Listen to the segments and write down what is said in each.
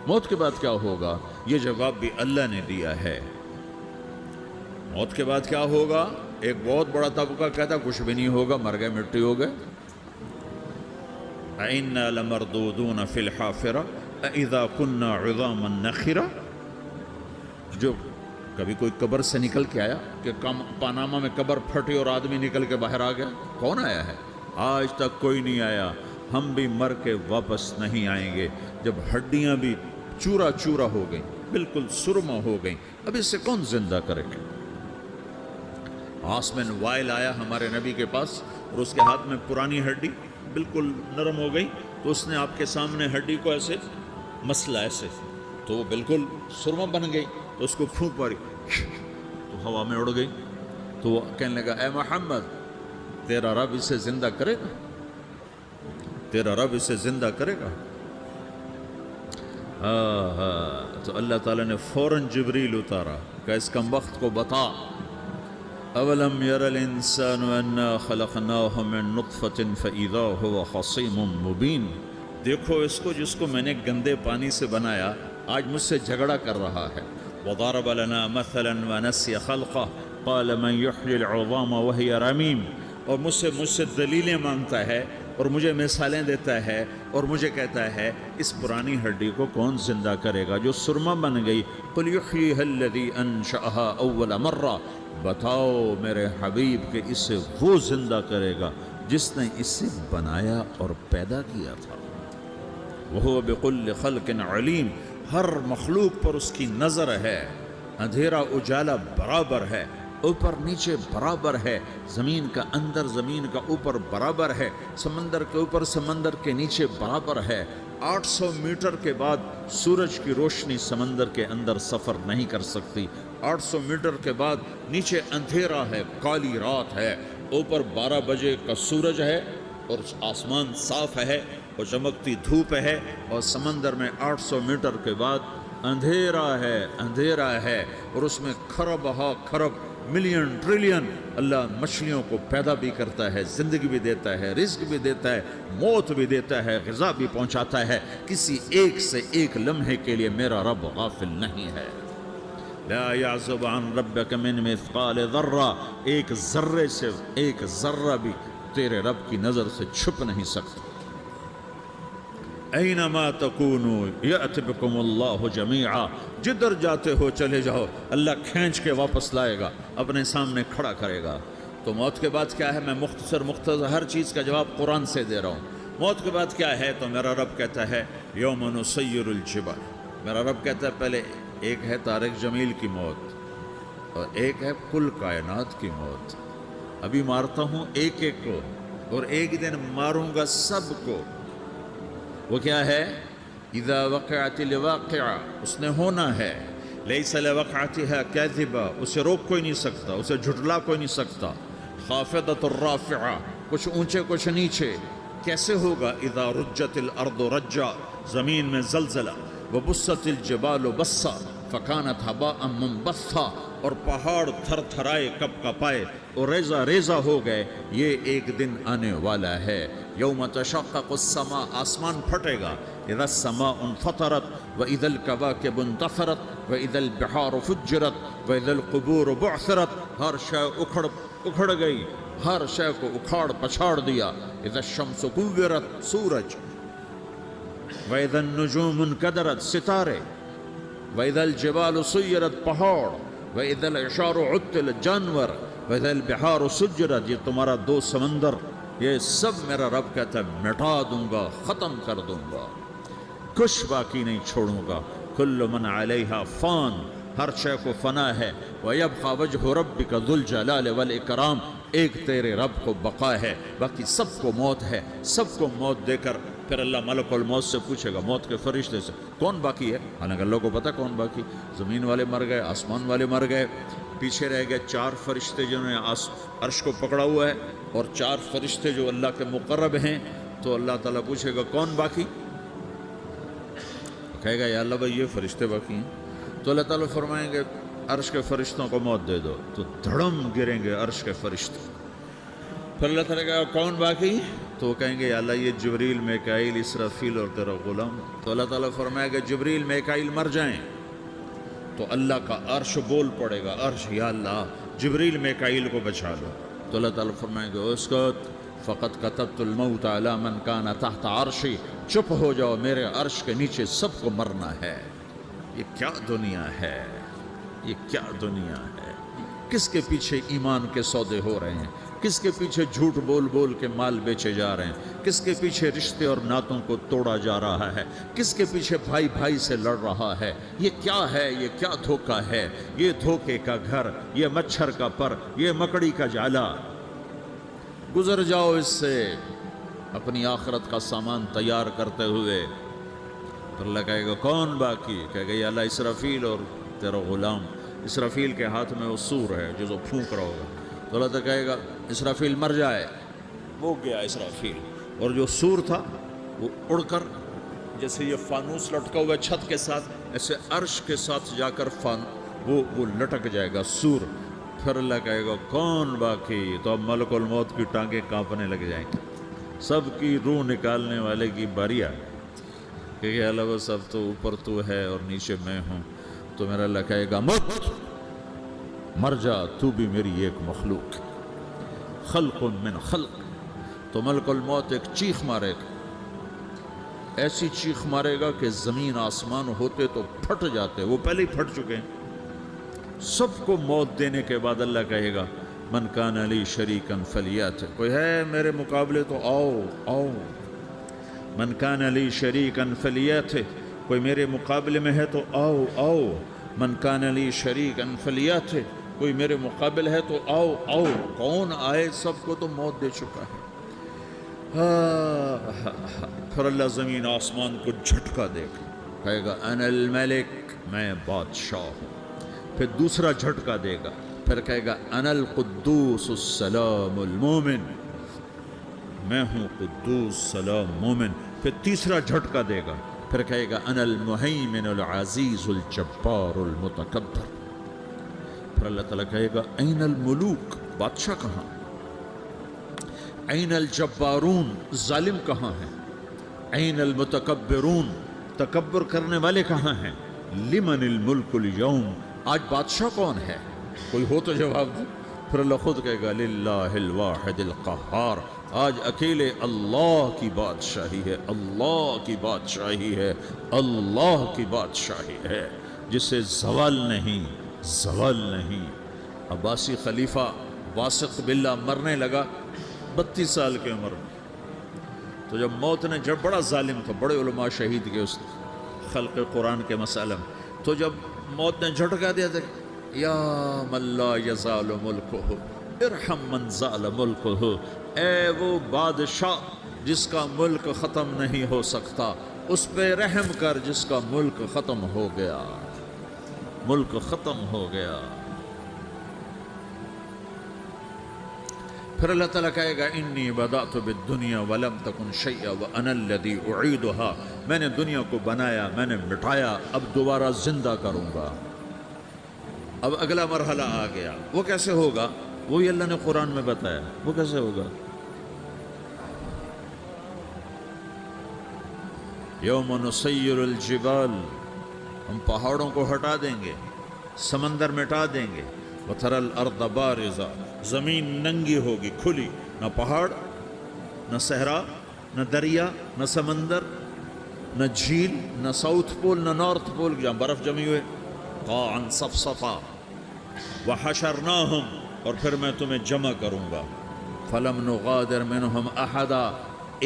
موت کے بعد کیا ہوگا؟ یہ جواب بھی اللہ نے دیا ہے۔ موت کے بعد کیا ہوگا؟ ایک بہت بڑا طبقہ کہتا کچھ بھی نہیں ہوگا، مر گئے، مٹی ہو گئے۔ اِنَّا لَمَرْدُودُونَ فِي الْحَافِرَةِ اِذَا كُنَّا عِظَامًا نَخِرَةً۔ جو کبھی کوئی قبر سے نکل کے آیا کہ پاناما میں قبر پھٹی اور آدمی نکل کے باہر آ گیا؟ کون آیا ہے؟ آج تک کوئی نہیں آیا۔ ہم بھی مر کے واپس نہیں آئیں گے۔ جب ہڈیاں بھی چورا چورا ہو گئیں، بالکل سرما ہو گئیں، اب اس سے کون زندہ کرے گا؟ عاصم وائل آیا ہمارے نبی کے پاس اور اس کے ہاتھ میں پرانی ہڈی بالکل نرم ہو گئی، تو اس نے آپ کے سامنے ہڈی کو ایسے مسلا، ایسے، تو وہ بالکل سرما بن گئی، تو اس کو پھونک ماری تو ہوا میں اڑ گئی۔ تو وہ کہنے لگا اے محمد، تیرا رب اسے زندہ کرے گا؟ تیرا رب اسے زندہ کرے گا؟ تو اللہ تعالیٰ نے فوراً جبریل اتارا کہ اس کم وقت کو بتا، اولم یر الانسان انا خلقناہ من نطفۃ فاذا هو خصیم مبین۔ دیکھو اس کو جس کو میں نے گندے پانی سے بنایا، آج مجھ سے جھگڑا کر رہا ہے۔ وضرب لنا مثلا ونسی خلقہ قال من یحیی العظام وہی رمیم۔ اور مجھ سے دلیلیں مانگتا ہے اور مجھے مثالیں دیتا ہے اور مجھے کہتا ہے اس پرانی ہڈی کو کون زندہ کرے گا جو سرما بن گئی؟ قل یحییھا الذی انشأھا اول مرہ۔ بتاؤ میرے حبیب کہ اسے وہ زندہ کرے گا جس نے اسے بنایا اور پیدا کیا تھا۔ وہو بکل خلق علیم۔ ہر مخلوق پر اس کی نظر ہے، اندھیرا اجالا برابر ہے، اوپر نیچے برابر ہے، زمین کا اندر زمین کا اوپر برابر ہے، سمندر کے اوپر سمندر کے نیچے برابر ہے۔ 800 میٹر کے بعد سورج کی روشنی سمندر کے اندر سفر نہیں کر سکتی۔ 800 میٹر کے بعد نیچے اندھیرا ہے، کالی رات ہے، اوپر 12 بجے کا سورج ہے اور آسمان صاف ہے اور چمکتی دھوپ ہے، اور سمندر میں 800 میٹر کے بعد اندھیرا ہے اور اس میں کھرب ہا کھرب ملین ٹریلین اللہ مچھلیوں کو پیدا بھی کرتا ہے، زندگی بھی دیتا ہے، رزق بھی دیتا ہے، موت بھی دیتا ہے، غذا بھی پہنچاتا ہے۔ کسی ایک سے ایک لمحے کے لیے میرا رب غافل نہیں ہے۔ لا يعزب عن ربك من مثقال ذرہ، ایک ذرے سے ایک ذرہ بھی تیرے رب کی نظر سے چھپ نہیں سکتا۔ اینما تکونوا یأت بکم اللہ جمیعا، جدھر جاتے ہو چلے جاؤ، اللہ کھینچ کے واپس لائے گا، اپنے سامنے کھڑا کرے گا۔ تو موت کے بعد کیا ہے؟ میں مختصر ہر چیز کا جواب قرآن سے دے رہا ہوں۔ موت کے بعد کیا ہے؟ تو میرا رب کہتا ہے یوم نسیر الجبال۔ میرا رب کہتا ہے پہلے ایک ہے طارق جمیل کی موت اور ایک ہے کل کائنات کی موت۔ ابھی مارتا ہوں ایک ایک کو اور ایک دن ماروں گا سب کو۔ وہ کیا ہے؟ اذا وقعت الواقعہ، اس نے ہونا ہے۔ لیس لوقعتها کاذبہ، اسے روک کوئی نہیں سکتا، اسے جھٹلا کوئی نہیں سکتا۔ خافضۃ الرافعہ، کچھ اونچے کچھ نیچے۔ کیسے ہوگا؟ اذا رجت الارض رجا، زمین میں زلزلہ۔ وبست الجبال بسا فکانت ہباء منبثا، اور پہاڑ تھر تھرائے کپ کپائے اور ریزہ ریزہ ہو گئے۔ یہ ایک دن آنے والا ہے۔ یوم تشقق السماء، آسمان پھٹے گا۔ اذا السماء انفطرت واذا الكواكب انتثرت واذا البحار فجرت واذا القبور بعثرت، ہر شے اکھڑ گئی، ہر شے کو اکھاڑ پچھاڑ دیا۔ اذا الشمس کورت، سورج۔ وَإِذَا النُّجُومُ انْكَدَرَتْ، ستارے۔ وَإِذَا الْجِبَالُ سُيِّرَتْ، پہاڑ۔ وَإِذَا الْعِشَارُ عُطِّلَتْ، جانور۔ وَإِذَا الْبِحَارُ سُجِّرَتْ، یہ تمہارا دو سمندر، یہ سب میرا رب کہتا ہے مٹا دوں گا، ختم کر دوں گا، کچھ باقی نہیں چھوڑوں گا۔ كُلُّ مَنْ عَلَيْهَا فان، ہر شے کو فنا ہے۔ وَيَبْقَى وَجْهُ رَبِّكَ ذُو الْجَلَالِ وَالْإِكْرَامِ، ایک تیرے رب کو بقا ہے، باقی سب کو موت ہے۔ سب کو موت دے کر پھر اللہ ملک الموت سے پوچھے گا، موت کے فرشتے سے، کون باقی ہے؟ حالانکہ اللہ کو پتہ کون باقی۔ زمین والے مر گئے، آسمان والے مر گئے، پیچھے رہ گئے 4 فرشتے جنہوں نے عرش کو پکڑا ہوا ہے، اور 4 فرشتے جو اللہ کے مقرب ہیں۔ تو اللہ تعالیٰ پوچھے گا کون باقی؟ کہے گا یا اللہ بھائی یہ فرشتے باقی ہیں۔ تو اللہ تعالیٰ فرمائیں گے عرش کے فرشتوں کو موت دے دو، تو دھڑم گریں گے عرش کے فرشتے۔ پھر اللہ تعالیٰ کہا کون باقی؟ تو وہ کہیں گے یا اللہ یہ جبریل میکائیل اسرافیل اور تیرا غلام. تو اللہ تعالیٰ فرمائے گا جبریل میکائیل مر جائیں تو اللہ کا عرش بول پڑے گا, عرش یا اللہ جبریل میکائیل کو بچا لو. تو اللہ تعالیٰ فرمائے گا اسکت فقط کتبت الموت علی من کان تحت عرشی, چپ ہو جاؤ میرے عرش کے نیچے سب کو مرنا ہے. یہ کیا دنیا ہے, یہ کیا دنیا ہے. کس کے پیچھے ایمان کے سودے ہو رہے ہیں, کس کے پیچھے جھوٹ بول بول کے مال بیچے جا رہے ہیں, کس کے پیچھے رشتے اور ناتوں کو توڑا جا رہا ہے, کس کے پیچھے بھائی بھائی سے لڑ رہا ہے. یہ کیا ہے, یہ کیا دھوکہ ہے, یہ دھوکے کا گھر, یہ مچھر کا پر, یہ مکڑی کا جالا. گزر جاؤ اس سے اپنی آخرت کا سامان تیار کرتے ہوئے. تو اللہ کہے گا کون باقی, کہے گا یا اللہ اسرافیل اور تیرا غلام. اسرافیل کے ہاتھ میں وہ سور ہے جو پھونک رہا ہوگا. تو اللہ تعالیٰ کہے گا اسرافیل مر جائے, وہ گیا اسرافیل, اور جو سور تھا وہ اڑ کر جیسے یہ فانوس لٹکا ہوا چھت کے ساتھ ایسے عرش کے ساتھ جا کر وہ لٹک جائے گا سور. پھر اللہ کہے گا کون باقی, تو اب ملک الموت کی ٹانگیں کانپنے لگ جائیں گی, سب کی روح نکالنے والے کی باری آ گئی کہ اللہ وہ سب تو اوپر تو ہے اور نیچے میں ہوں. تو میرا اللہ کہے گا مر جا, تو بھی میری ایک مخلوق, خلق من خلق. تو ملک الموت ایک چیخ مارے گا, ایسی چیخ مارے گا کہ زمین آسمان ہوتے تو پھٹ جاتے, وہ پہلے ہی پھٹ چکے ہیں. سب کو موت دینے کے بعد اللہ کہے گا من کان لی شریکا فلیات, کوئی ہے میرے مقابلے تو آؤ آؤ. من کان لی شریکا فلیات, کوئی میرے مقابلے میں ہے تو آؤ آؤ. من کان لی شریکا فلیات, کوئی میرے مقابل ہے تو آؤ آؤ. کون آئے, سب کو تو موت دے چکا ہے. پھر اللہ زمین آسمان کو جھٹکا دے گا, کہے گا انا الملک, میں بادشاہ ہوں. پھر دوسرا جھٹکا دے گا, پھر کہے گا انا القدوس السلام المومن, میں ہوں قدوس سلام مومن. پھر تیسرا جھٹکا دے گا, پھر کہے گا انا المہیمن العزیز الجبار المتکبر. پھر اللہ تعالیٰ کہے گا این الملوک, بادشاہ کہاں, این الجبارون, ظالم کہاں ہیں, این المتکبرون, تکبر کرنے والے کہاں ہیں, لمن الملک اليوم, آج بادشاہ کون ہے, کوئی ہو تو جواب دو. پھر اللہ خود کہے گا للہ الواحد القہار, آج اکیلے اللہ کی بادشاہی ہے, اللہ کی بادشاہی ہے, اللہ کی بادشاہی ہے جسے زوال نہیں, زوال نہیں. عباسی خلیفہ واثق باللہ مرنے لگا 32 سال کی عمر میں. تو جب موت نے, جب بڑا ظالم تھا, بڑے علماء شہید کے اس خلق قرآن کے مسئلہ میں, تو جب موت نے جھٹکا دیا تھا یا من لا یزال ملکہ ارحم من زال ملکہ, اے وہ بادشاہ جس کا ملک ختم نہیں ہو سکتا, اس پہ رحم کر جس کا ملک ختم ہو گیا, ملک ختم ہو گیا. پھر اللہ تعالیٰ کہے گا انی بدأت بالدنیا ولم تکن شیئا وانا الذی اعیدها, میں نے دنیا کو بنایا, میں نے مٹایا, اب دوبارہ زندہ کروں گا. اب اگلا مرحلہ آ گیا, وہ کیسے ہوگا, وہی اللہ نے قرآن میں بتایا. وہ کیسے ہوگا, یوم نسیر الجبال, ہم پہاڑوں کو ہٹا دیں گے, سمندر مٹا دیں گے. وتری الارض بارزہ, زمین ننگی ہوگی, کھلی, نہ پہاڑ, نہ صحرا, نہ دریا, نہ سمندر, نہ جھیل, نہ ساؤتھ پول, نہ نارتھ پول جہاں برف جمی ہوئے. قاعا صفصفا وحشرناہم, اور پھر میں تمہیں جمع کروں گا. فلم نغادر منہم احدا,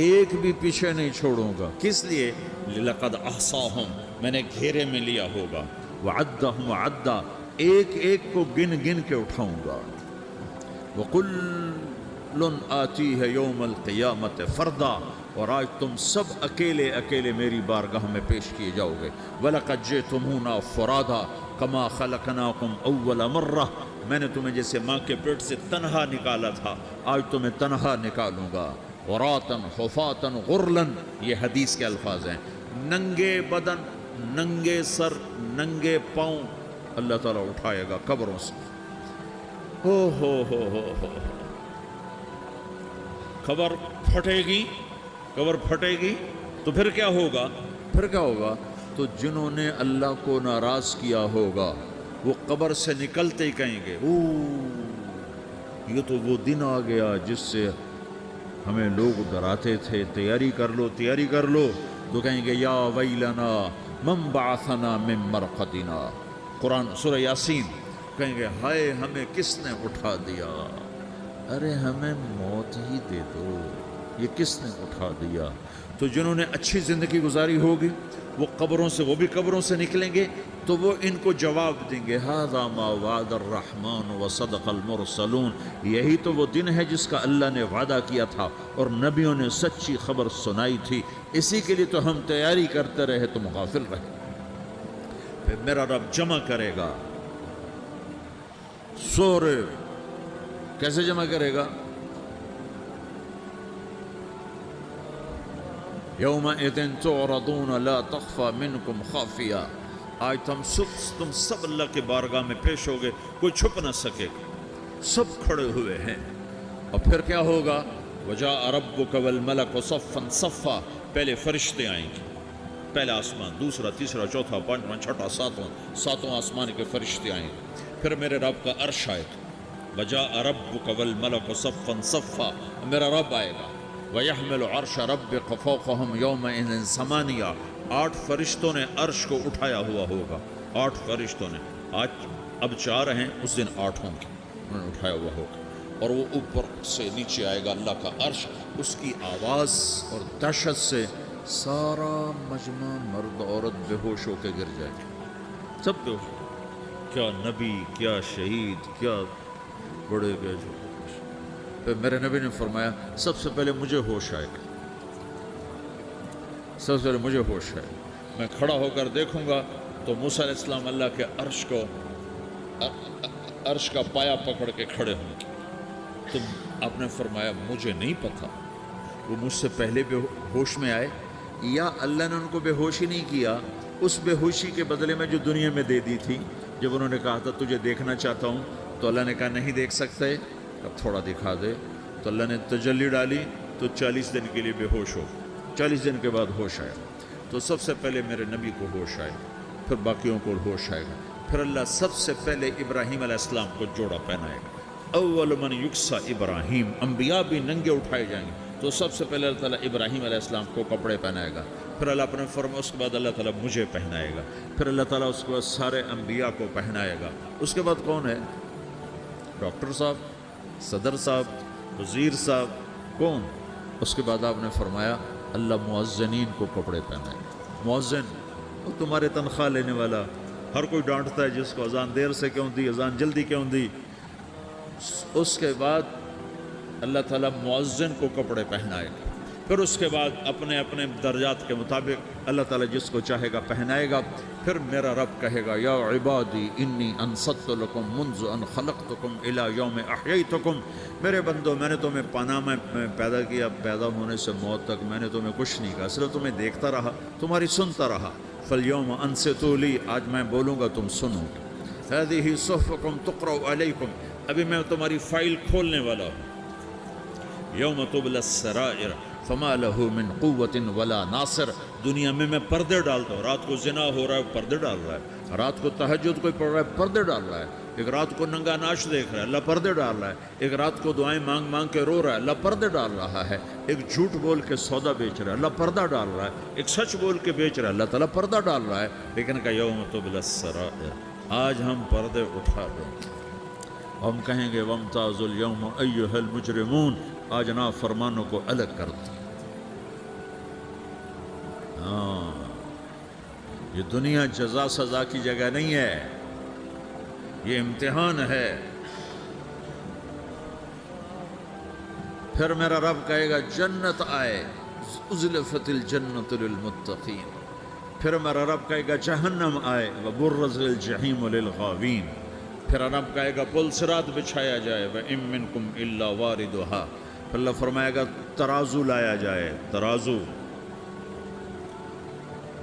ایک بھی پیچھے نہیں چھوڑوں گا. کس لیے, لقد احصاہم, میں نے گھیرے میں لیا ہوگا. وعدہم عدا, ایک ایک کو گن گن کے اٹھاؤں گا. وَقُلٌ آتِيهَ يَوْمَ الْقِيَامَةِ فَرْدًا, اور آج تم سب اکیلے اکیلے میری بارگاہ میں پیش کیے جاؤ گے. وَلَقَدْ جِئْتُمُونَا فُرَادًا كَمَا خَلَقْنَاكُمْ أَوَّلَ مَرَّةٍ, میں نے تمہیں جیسے ماں کے پیٹ سے تنہا نکالا تھا, آج تمہیں تنہا نکالوں گا. عُرَاةً حُفَاةً غُرْلًا, یہ حدیث کے الفاظ ہیں. ننگے بدن, ننگے سر, ننگے پاؤں اللہ تعالیٰ اٹھائے گا قبروں سے. ہو قبر پھٹے گی تو پھر کیا ہوگا؟ تو جنہوں نے اللہ کو ناراض کیا ہوگا وہ قبر سے نکلتے ہی کہیں گے یہ تو وہ دن آ گیا جس سے ہمیں لوگ ڈراتے تھے، تیاری کر لو تو کہیں گے یا ویلنا من بعثنا من مرقدنا، قرآن سورہ یاسین، کہیں گے ہائے ہمیں کس نے اٹھا دیا، ارے ہمیں موت ہی دے دو، یہ کس نے اٹھا دیا؟ تو جنہوں نے اچھی زندگی گزاری ہوگی وہ بھی قبروں سے نکلیں گے تو وہ ان کو جواب دیں گے ھذا ما وعد الرحمن وصدق المرسلون، یہی تو وہ دن ہے جس کا اللہ نے وعدہ کیا تھا اور نبیوں نے سچی خبر سنائی تھی، اسی کے لیے تو ہم تیاری کرتے رہے، تم غافل رہے۔ پھر میرا رب جمع کرے گا سورے، کیسے جمع کرے گا؟ یومئذ تعرضون لا تخفى منکم خافیہ، آج تم سب اللہ کے بارگاہ میں پیش ہوگے، کوئی چھپ نہ سکے گا، سب کھڑے ہوئے ہیں۔ اور پھر کیا ہوگا؟ وجاء ربک والملک صفا صفا، پہلے فرشتے آئیں گے، پہلا آسمان، دوسرا، تیسرا، چوتھا، پانچواں، چھٹا، ساتواں آسمان کے فرشتے آئیں گے، پھر میرے رب کا عرش آئے گا، وجاء ربک والملک صفا صفا، میرا رب آئے گا، وَيَحْمِلُ عَرْشَ رَبِّكَ فَوْقَهُمْ يَوْمَئِذٍ ثَمَانِيَةٌ، 8 فرشتوں نے عرش کو اٹھایا ہوا ہوگا، 8 فرشتوں نے، آج اب 4 ہیں، اس دن 8 ہوں گے، انہوں نے اٹھایا ہوا ہوگا، اور وہ اوپر سے نیچے آئے گا اللہ کا عرش، اس کی آواز اور دہشت سے سارا مجمع مرد عورت بے ہوش ہو کے گر جائے گا، سب بے ہوش، کیا نبی، کیا شہید، کیا بڑے گئے جو۔ پھر میرے نبی نے فرمایا سب سے پہلے مجھے ہوش آئے گا، سب سے پہلے مجھے ہوش آئے گا، میں کھڑا ہو کر دیکھوں گا تو موسیٰ علیہ السلام اللہ کے عرش کا پایا پکڑ کے کھڑے ہوں گے۔ تو آپ نے فرمایا مجھے نہیں پتا وہ مجھ سے پہلے بے ہوش میں آئے یا اللہ نے ان کو بے ہوش ہی نہیں کیا، اس بے ہوشی کے بدلے میں جو دنیا میں دے دی تھی، جب انہوں نے کہا تھا تجھے دیکھنا چاہتا ہوں تو اللہ نے کہا نہیں دیکھ سکتے، اب تھوڑا دکھا دے، تو اللہ نے تجلی ڈالی تو 40 دن کے لیے بے ہوش ہو، 40 دن کے بعد ہوش آیا۔ تو سب سے پہلے میرے نبی کو ہوش آئے، پھر باقیوں کو ہوش آئے گا، پھر اللہ سب سے پہلے ابراہیم علیہ السلام کو جوڑا پہنائے گا، اول من یکسا ابراہیم، انبیاء بھی ننگے اٹھائے جائیں گے، تو سب سے پہلے اللہ تعالیٰ ابراہیم علیہ السلام کو کپڑے پہنائے گا، پھر اللہ اپنے فرما، اس کے بعد اللہ تعالیٰ مجھے پہنائے گا، پھر اللہ تعالیٰ اس کے بعد سارے انبیاء کو پہنائے گا۔ اس کے بعد کون ہے؟ ڈاکٹر صاحب، صدر صاحب، وزیر صاحب، کون؟ اس کے بعد آپ نے فرمایا اللہ مؤذنین کو کپڑے پہنائے گا۔ مؤذن وہ تمہارے تنخواہ لینے والا، ہر کوئی ڈانٹتا ہے جس کو اذان دیر سے کیوں دی، اذان جلدی کیوں دی۔ اس کے بعد اللہ تعالیٰ مؤذن کو کپڑے پہنائے گا، پھر اس کے بعد اپنے اپنے درجات کے مطابق اللہ تعالیٰ جس کو چاہے گا پہنائے گا۔ پھر میرا رب کہے گا یا عبادی انی انصت لکم منذ ان خلقتکم الی یوم احییتکم، میرے بندو میں نے تمہیں پناہ میں پیدا کیا، پیدا ہونے سے موت تک میں نے تمہیں کچھ نہیں کہا، صرف تمہیں دیکھتا رہا، تمہاری سنتا رہا۔ فالیوم انصتوا لی، آج میں بولوں گا تم سنو گے۔ ہذہ صحفکم تقرأ علیکم، ابھی میں تمہاری فائل کھولنے والا ہوں۔ یوم تبلی السرائر فما لہ من قوت ولا ناصر، دنیا میں پردے ڈالتا ہوں، رات کو زنا ہو رہا ہے پردے ڈال رہا ہے، رات کو تہجد کوئی پڑھ رہا ہے پردے ڈال رہا ہے، ایک رات کو ننگا ناچ دیکھ رہا ہے اللہ پردے ڈال رہا ہے، ایک رات کو دعائیں مانگ مانگ کے رو رہا ہے اللہ پردے ڈال رہا ہے، ایک جھوٹ بول کے سودا بیچ رہا ہے اللہ پردہ ڈال رہا ہے، ایک سچ بول کے بیچ رہا ہے اللہ تعالیٰ پردہ ڈال رہا ہے۔ لیکن کہ یوم تبلی السرائر، آج ہم پردے اٹھا دیں گے، ہم کہیں گے وامتازوا الیوم ایھا المجرمون، آج نافرمانوں کو الگ کر دیں۔ ہاں، یہ دنیا جزا سزا کی جگہ نہیں ہے، یہ امتحان ہے۔ پھر میرا رب کہے گا جنت آئے، ازلفت الجنت للمتقین، پھر میرا رب کہے گا جہنم آئے، وبرزت الجحیم للغاوین، پھر رب کہے گا پل صراط بچھایا جائے، وَإِن مِّنكُمْ إِلَّا وَارِدُهَا، پھر اللہ فرمائے گا ترازو لایا جائے، ترازو،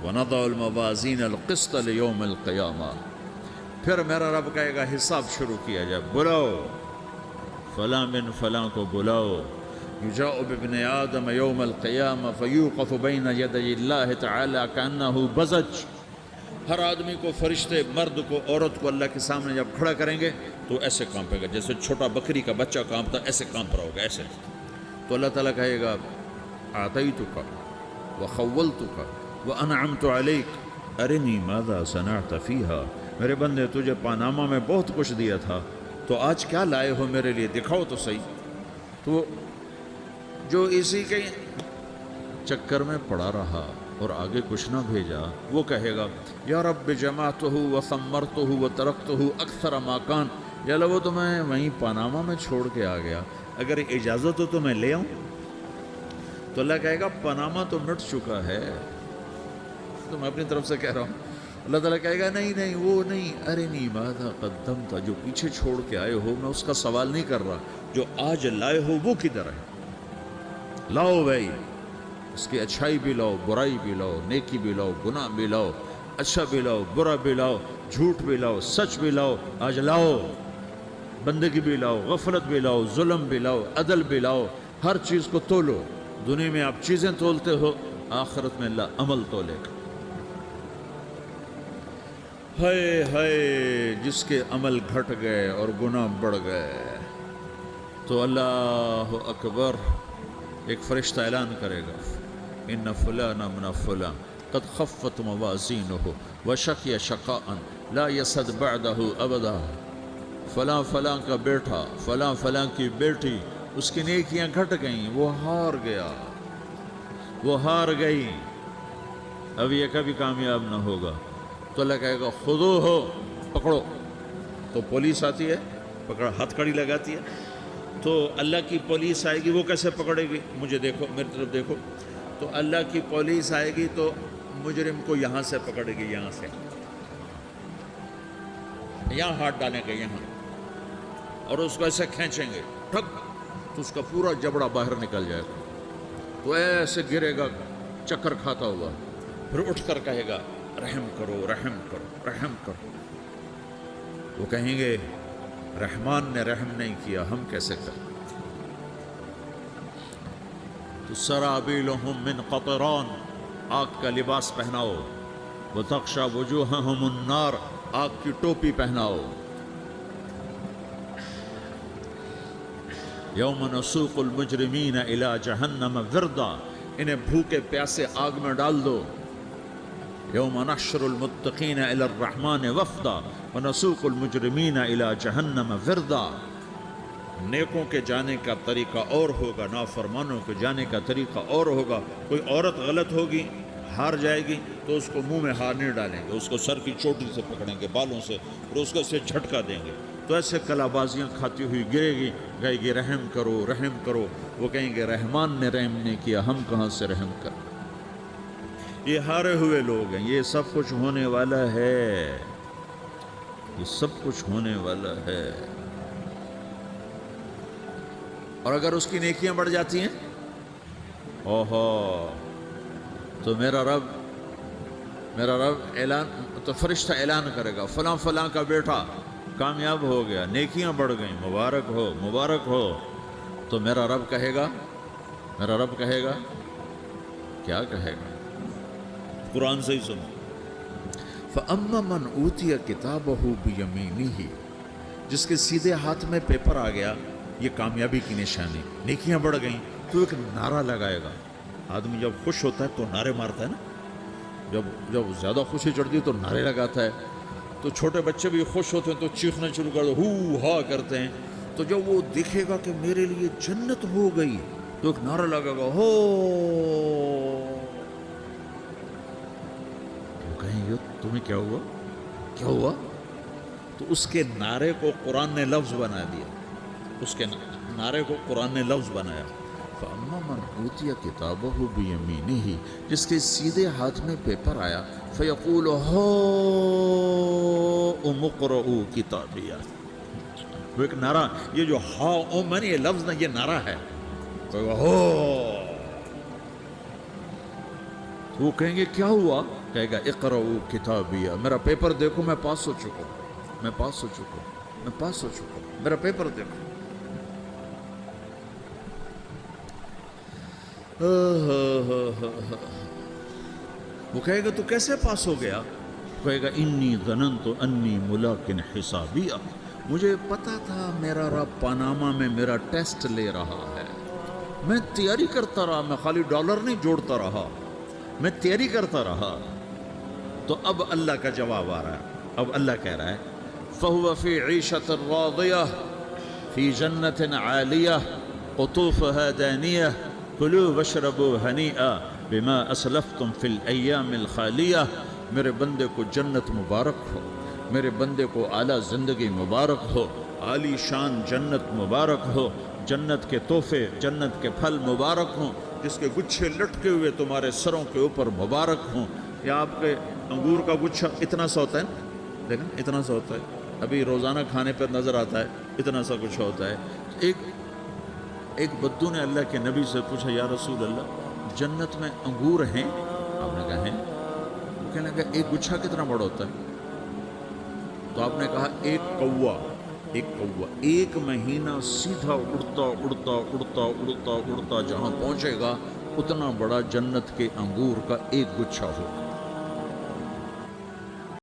وَنَضَعُ الْمَوَازِينَ الْقِسْطَ لِيَوْمِ الْقِيَامَةِ، پھر میرا رب کہے گا حساب شروع کیا جائے، بلاؤ فلاں بن فلاں کو بلاؤ، یجاء بابن آدم یوم القیامہ فیوقف بین یدی اللہ تعالی کأنہ بزج، ہر آدمی کو، فرشتے، مرد کو، عورت کو اللہ کے سامنے جب کھڑا کریں گے تو ایسے کانپے گا جیسے چھوٹا بکری کا بچہ کانپتا، ایسے کانپ رہا ہوگا ایسے. تو اللہ تعالیٰ کہے گا اعطیتک وخولتک وانعمت علیک ارنی ماذا صنعت فیہا، میرے بندے تجھے پاناما میں بہت کچھ دیا تھا، تو آج کیا لائے ہو میرے لیے، دکھاؤ تو صحیح. تو جو اسی کے چکر میں پڑا رہا اور آگے کچھ نہ بھیجا، وہ کہے گا یا رب جمعتہ وثمرتہ وترکتہ اکثر ما کان، یا اللہ وہ تو میں وہیں پاناما میں چھوڑ کے آ گیا، اگر اجازت ہو تو میں لے آؤں. تو اللہ کہے گا پاناما تو مٹ چکا ہے، تو میں اپنی طرف سے کہہ رہا ہوں. اللہ تعالیٰ کہے گا نہیں نہیں وہ نہیں، ارنی ماذا قدمت، جو پیچھے چھوڑ کے آئے ہو میں اس کا سوال نہیں کر رہا، جو آج لائے ہو وہ کدھر ہے، لاؤ بھائی، اس کی اچھائی بھی لاؤ، برائی بھی لاؤ، نیکی بھی لاؤ، گناہ بھی لاؤ، اچھا بھی لاؤ، برا بھی لاؤ، جھوٹ بھی لاؤ، سچ بھی لاؤ، آج لاؤ. بندگی بھی لاؤ، غفلت بھی لاؤ، ظلم بھی لاؤ، عدل بھی لاؤ، ہر چیز کو تولو. دنیا میں آپ چیزیں تولتے ہو، آخرت میں اللہ عمل تولے گا. ہائے ہائے جس کے عمل گھٹ گئے اور گناہ بڑھ گئے، تو اللہ اکبر، ایک فرشتہ اعلان کرے گا ان فلان من فلان قد خفت موازینہ وشقی شقاء لا یسد بعدہ ابدا، فلاں فلاں کا بیٹا، فلاں فلاں کی بیٹی، اس کی نیکیاں گھٹ گئیں، وہ ہار گیا، وہ ہار گئی، اب یہ کبھی کامیاب نہ ہوگا. تو اللہ کہے گا خودو ہو، پکڑو. تو پولیس آتی ہے، پکڑ ہتھ کڑی لگاتی ہے. تو اللہ کی پولیس آئے گی، وہ کیسے پکڑے گی، مجھے دیکھو، میری طرف دیکھو. تو اللہ کی پولیس آئے گی تو مجرم کو یہاں سے پکڑے گی، یہاں سے، یہاں ہاتھ ڈالیں گے یہاں، اور اس کو ایسے کھینچیں گے ٹھک، تو اس کا پورا جبڑا باہر نکل جائے گا. تو ایسے گرے گا چکر کھاتا ہوا، پھر اٹھ کر کہے گا رحم کرو، رحم کرو، رحم کرو. وہ کہیں گے رحمان نے رحم نہیں کیا، ہم کیسے کریں. تو سرابیلہم من قطران، آگ کا لباس پہناؤ، وتغشی وجوہہم النار، آگ کی ٹوپی پہناؤ. یوم نسوق المجرمین الی جہنم وردا، انہیں بھوکے پیاسے آگ میں ڈال دو. یوم نحشر المتقین الی الرحمن وفدا ونسوق المجرمین الی جہنم وردا. نیکوں کے جانے کا طریقہ اور ہوگا، نافرمانوں کے جانے کا طریقہ اور ہوگا. کوئی عورت غلط ہوگی، ہار جائے گی، تو اس کو منہ میں ہار نہیں ڈالیں گے، اس کو سر کی چوٹی سے پکڑیں گے، بالوں سے، اور اس کو سے جھٹکا دیں گے. تو ایسے کلا بازیاں کھاتی ہوئی گرے گی، کہے گی رحم کرو، رحم کرو. وہ کہیں گے رحمان نے رحم نہیں کیا، ہم کہاں سے رحم کریں. یہ ہارے ہوئے لوگ ہیں. یہ سب کچھ ہونے والا ہے، یہ سب کچھ ہونے والا ہے. اور اگر اس کی نیکیاں بڑھ جاتی ہیں، اوہو، تو میرا رب اعلان، تو فرشتہ اعلان کرے گا فلاں فلاں کا بیٹا کامیاب ہو گیا، نیکیاں بڑھ گئیں، مبارک ہو، مبارک ہو. تو میرا رب کہے گا کیا کہے گا، قرآن سے ہی سنو. فَأَمَّا مَنْ أُوتِيَ كِتَابَهُ بِيَمِينِهِ، جس کے سیدھے ہاتھ میں پیپر آ گیا، یہ کامیابی کی نشانی، نیکیاں بڑھ گئیں. تو ایک نعرہ لگائے گا. آدمی جب خوش ہوتا ہے تو نعرے مارتا ہے نا، جب زیادہ خوشی چڑھتی ہے تو نعرے لگاتا ہے. تو چھوٹے بچے بھی خوش ہوتے ہیں تو چیخنا شروع کر دو، ہو ہا کرتے ہیں. تو جب وہ دیکھے گا کہ میرے لیے جنت ہو گئی، تو ایک نعرہ لگے گا، ہو. کہیں گے تمہیں کیا ہوا؟ تو اس کے نعرے کو قرآن نے لفظ بنا دیا، اس کے نعرے کو قرآن نے لفظ بنایا. فَأَمَّا مَنْ أُوتِيَ كِتَابَهُ بِيَمِينِهِ، جس کے سیدھے ہاتھ میں پیپر آیا، فَيَقُولُ هَاؤْمُ اقْرَءُوا كِتَابِيَهْ. وہ ایک نعرہ، یہ جو ہا میں نے یہ لفظ نہ، یہ نعرہ ہے. تو وہ کہیں گے کیا ہوا؟ کہے گا اقرؤوا کتابیہ، میرا پیپر دیکھو، میں پاس ہو چکا ہوں، میرا پیپر دیکھو. وہ کہے گا تو کیسے پاس ہو گیا؟ کہے گا انی ظننت انی ملاقن حسابیہ، مجھے پتا تھا میرا رب پاناما میں میرا ٹیسٹ لے رہا ہے، میں تیاری کرتا رہا، میں خالی ڈالر نہیں جوڑتا رہا، میں تیاری کرتا رہا۔ تو اب اللہ کا جواب آ رہا ہے، اب اللہ کہہ رہا ہے فَهُوَ فِي عِيشَةٍ رَاضِيَةٍ فِي جَنَّةٍ عَالِيَةٍ قُطُوفُهَا دَانِيَةٌ كُلُوا وَاشْرَبُوا هَنِيئًا بِمَا أَسْلَفْتُمْ فِي الْأَيَّامِ الْخَالِيَةِ، میرے بندے کو جنت مبارک ہو، میرے بندے کو اعلیٰ زندگی مبارک ہو، عالی شان جنت مبارک ہو، جنت کے تحفے، جنت کے پھل مبارک ہوں، جس کے گچھے لٹکے ہوئے تمہارے سروں کے اوپر مبارک ہوں۔ یا آپ کے انگور کا گچھا اتنا سا ہوتا ہے نا، دیکھیں اتنا سا ہوتا ہے، ابھی روزانہ کھانے پر نظر آتا ہے، اتنا سا کچھ ہوتا ہے۔ ایک بدو نے اللہ کے نبی سے پوچھا یا رسول اللہ جنت میں انگور ہیں؟ آپ نے کہا ہیں۔ وہ کہنے لگا ایک گچھا کتنا بڑا ہوتا ہے؟ تو آپ نے کہا ایک کوا ایک مہینہ سیدھا اڑتا اڑتا اڑتا اڑتا اڑتا جہاں پہنچے گا اتنا بڑا جنت کے انگور کا ایک گچھا ہوگا۔